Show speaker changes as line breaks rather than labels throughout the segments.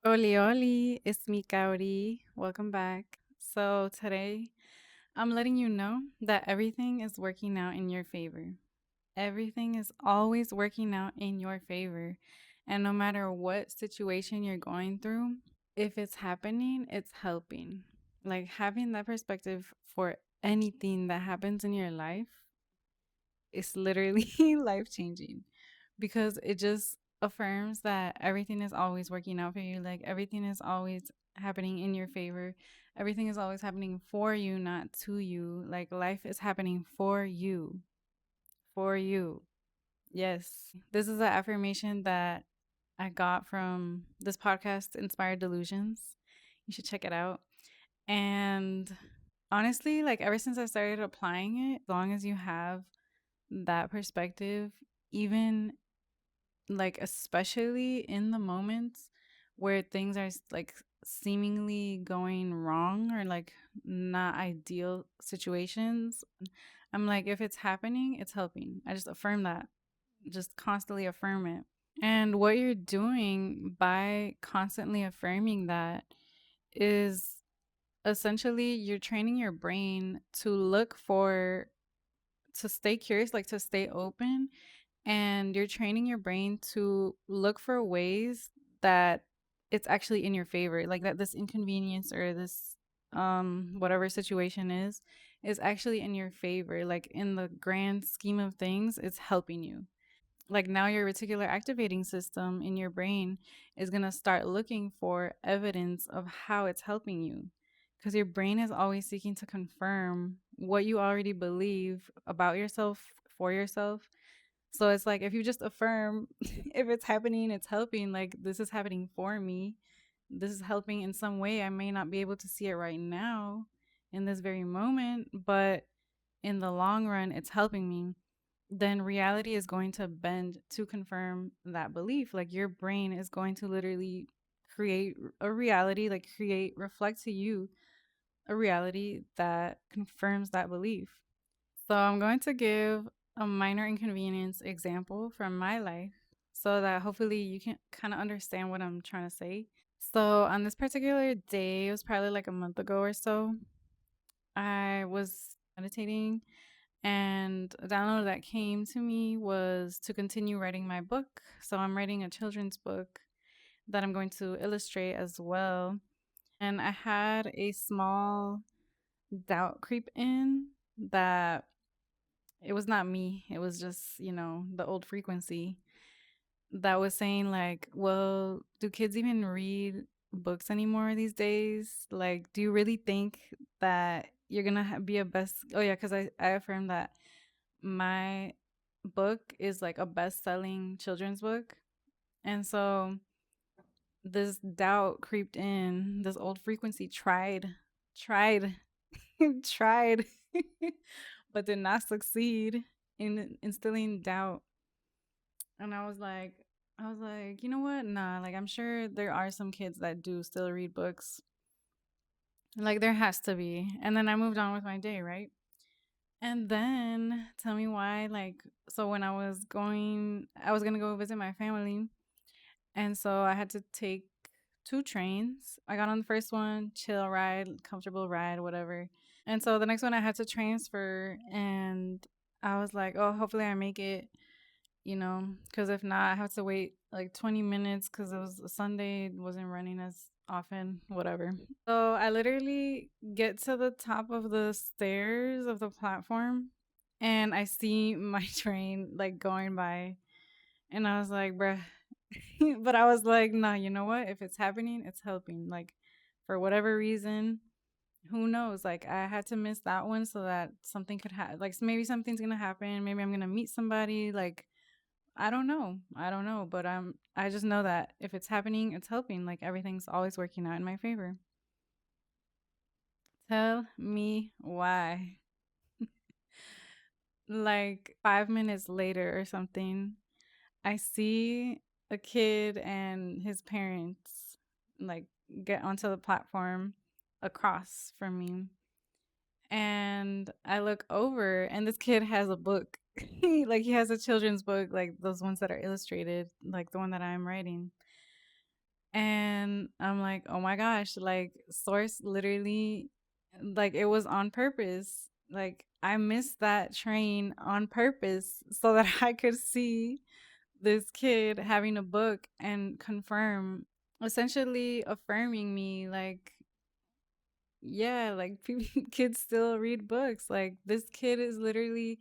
Oli, oli, it's me, Kaori. Welcome back. So, today I'm letting you know that everything is working out in your favor. Everything is always working out in your favor. And no matter what situation you're going through, if it's happening, it's helping. Like having that perspective for anything that happens in your life is literally life changing because it just affirms that everything is always working out for you. Like everything is always happening in your favor. Everything is always happening for you, not to you. Like life is happening for you. For you. Yes. This is an affirmation that I got from this podcast, Inspired Delusions. You should check it out. And honestly, like ever since I started applying it, as long as you have that perspective, even like especially in the moments where things are like seemingly going wrong or like not ideal situations, I'm like, if it's happening, it's helping. I just affirm that, just constantly affirm it. And what you're doing by constantly affirming that is essentially you're training your brain to look for, to stay curious, like to stay open, and you're training your brain to look for ways that it's actually in your favor, like that this inconvenience or this whatever situation is actually in your favor, like in the grand scheme of things it's helping you. Like now your reticular activating system in your brain is going to start looking for evidence of how it's helping you, because your brain is always seeking to confirm what you already believe about yourself, for yourself. So it's like if you just affirm, if it's happening, it's helping. Like this is happening for me. This is helping in some way. I may not be able to see it right now in this very moment, but in the long run, it's helping me. Then reality is going to bend to confirm that belief. Like your brain is going to literally create a reality, like create, reflect to you a reality that confirms that belief. So I'm going to give a minor inconvenience example from my life so that hopefully you can kind of understand what I'm trying to say. So on this particular day, it was probably like a month ago or so, I was meditating and a download that came to me was to continue writing my book. So I'm writing a children's book that I'm going to illustrate as well. And I had a small doubt creep in that it was not me. It was just, the old frequency that was saying, like, well, do kids even read books anymore these days? Like, do you really think that you're going to be a best? Oh, yeah, because I affirm that my book is like a best selling children's book. And so this doubt creeped in, this old frequency tried, tried, but did not succeed in instilling doubt. And I was like, you know what? Nah, like I'm sure there are some kids that do still read books. Like there has to be. And then I moved on with my day, right? And then tell me why, like, so when I was gonna go visit my family. And so I had to take two trains. I got on the first one, chill ride, comfortable ride, whatever. And so the next one I had to transfer. And I was like, oh, hopefully I make it, because if not, I have to wait like 20 minutes because it was a Sunday, it wasn't running as often, whatever. So I literally get to the top of the stairs of the platform and I see my train like going by. And I was like, bruh. But I was like, nah, you know what? If it's happening, it's helping. Like, for whatever reason, who knows? Like, I had to miss that one so that something could happen. Like, maybe something's gonna happen. Maybe I'm gonna meet somebody. Like, I don't know. I don't know. But I just know that if it's happening, it's helping. Like, everything's always working out in my favor. Tell me why. Like 5 minutes later or something, I see a kid and his parents like get onto the platform across from me. And I look over and this kid has a book. Like he has a children's book, like those ones that are illustrated, like the one that I'm writing. And I'm like, oh my gosh, like Source literally, like it was on purpose. Like I missed that train on purpose so that I could see this kid having a book and confirm, essentially affirming me, like, yeah, like people, kids still read books. Like this kid is literally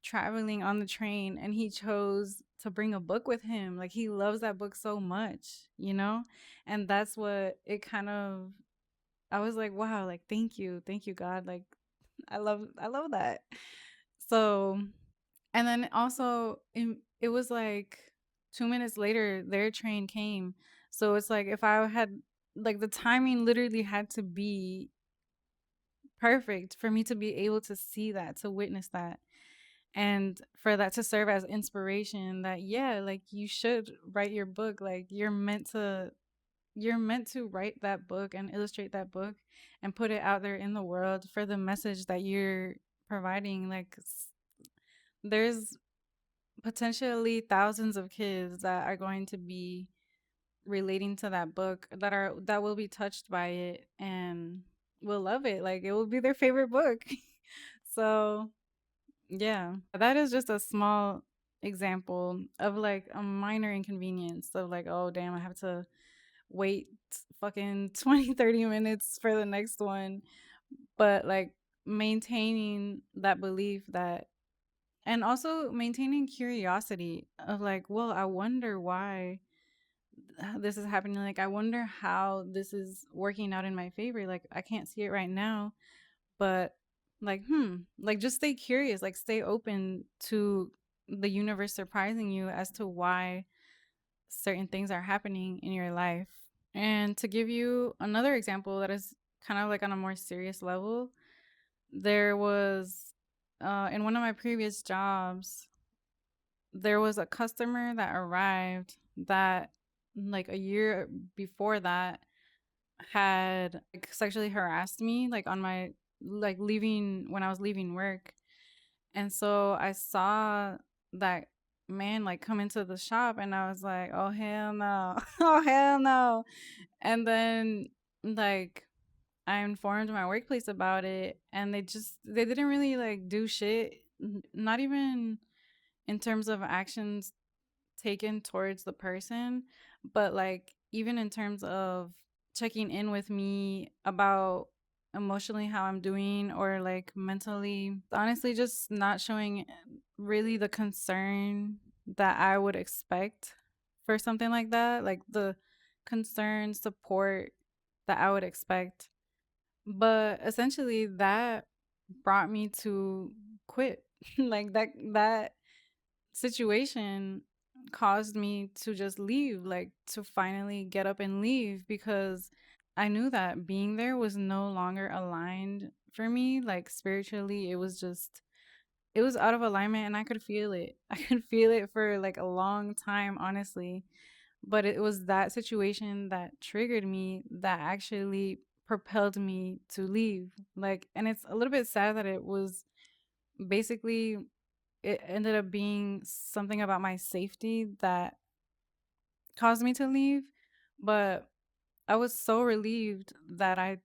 traveling on the train and he chose to bring a book with him. Like he loves that book so much, you know? And that's what it kind of, I was like, wow, like thank you. Thank you, God. Like I love that. So, and then also it was like 2 minutes later their train came. So it's like if I had, like, the timing literally had to be perfect for me to be able to see that, to witness that, and for that to serve as inspiration that, yeah, like you should write your book. Like you're meant to write that book and illustrate that book and put it out there in the world for the message that you're providing. Like there's potentially thousands of kids that are going to be relating to that book, that will be touched by it and will love it. Like it will be their favorite book. So yeah, that is just a small example of like a minor inconvenience of like, oh damn, I have to wait fucking 20, 30 minutes for the next one. But like maintaining that belief that, and also maintaining curiosity of like, well, I wonder why this is happening. Like, I wonder how this is working out in my favor. Like, I can't see it right now, but like, like just stay curious, like stay open to the universe surprising you as to why certain things are happening in your life. And to give you another example that is kind of like on a more serious level, there was in one of my previous jobs, there was a customer that arrived that, like, a year before that, had like sexually harassed me, like on my, like leaving, when I was leaving work. And so I saw that man like come into the shop and I was like, oh hell no. Oh hell no. And then like I informed my workplace about it and they didn't really like do shit, not even in terms of actions taken towards the person, but like even in terms of checking in with me about emotionally how I'm doing, or like mentally, honestly just not showing really the concern that I would expect for something like that, like the concern, support that I would expect. But essentially that brought me to quit. Like that situation caused me to just leave, like to finally get up and leave, because I knew that being there was no longer aligned for me. Like spiritually, it was out of alignment and I could feel it. I could feel it for like a long time, honestly. But it was that situation that triggered me that actually propelled me to leave. Like, and it's a little bit sad that it was basically, it ended up being something about my safety that caused me to leave. But I was so relieved that I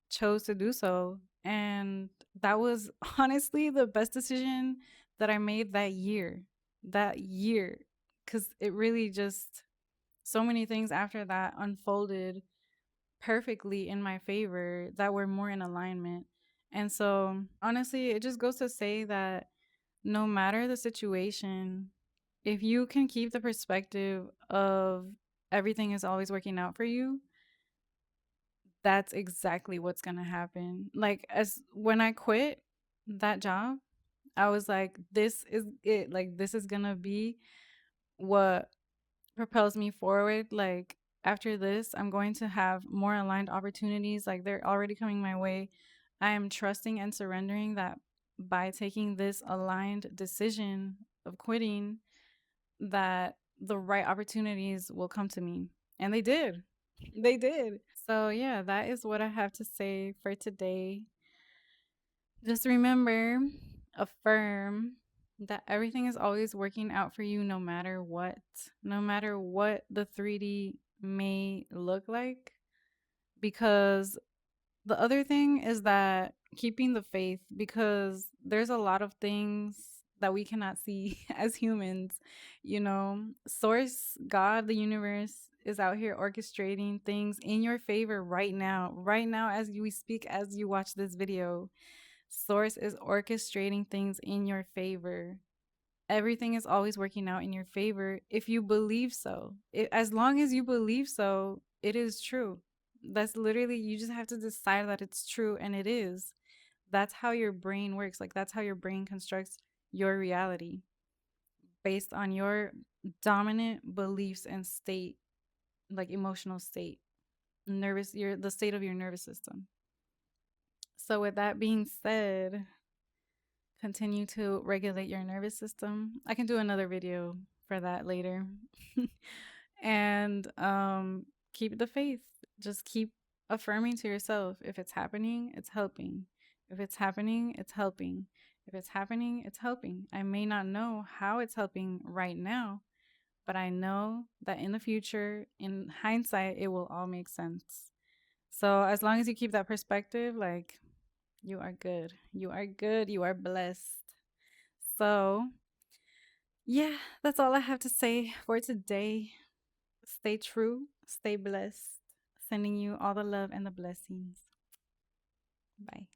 chose to do so. And that was honestly the best decision that I made that year. That year. Because it really just, so many things after that unfolded perfectly in my favor that were more in alignment. And so, honestly, it just goes to say that no matter the situation, if you can keep the perspective of everything is always working out for you, that's exactly what's going to happen. Like, as when I quit that job, I was like, this is it. Like, this is going to be what propels me forward. Like, after this, I'm going to have more aligned opportunities. Like, they're already coming my way. I am trusting and surrendering that by taking this aligned decision of quitting, that the right opportunities will come to me. And they did. They did. So, yeah, that is what I have to say for today. Just remember, affirm that everything is always working out for you no matter what. No matter what the 3D may look like, because the other thing is that keeping the faith, because there's a lot of things that we cannot see as humans. You know, Source, God, the universe is out here orchestrating things in your favor right now. Right now, as we speak, as you watch this video, Source is orchestrating things in your favor. Everything is always working out in your favor if you believe so. As long as you believe so, it is true. That's literally, you just have to decide that it's true, and it is. That's how your brain works. Like, that's how your brain constructs your reality based on your dominant beliefs and state, like emotional state, your the state of your nervous system. So with that being said, continue to regulate your nervous system. I can do another video for that later. And keep the faith. Just keep affirming to yourself, if it's happening, it's helping. If it's happening, it's helping. If it's happening, it's helping. I may not know how it's helping right now, but I know that in the future, in hindsight, it will all make sense. So as long as you keep that perspective, like, you are good. You are good. You are blessed. So, yeah, that's all I have to say for today. Stay true, stay blessed. Sending you all the love and the blessings. Bye.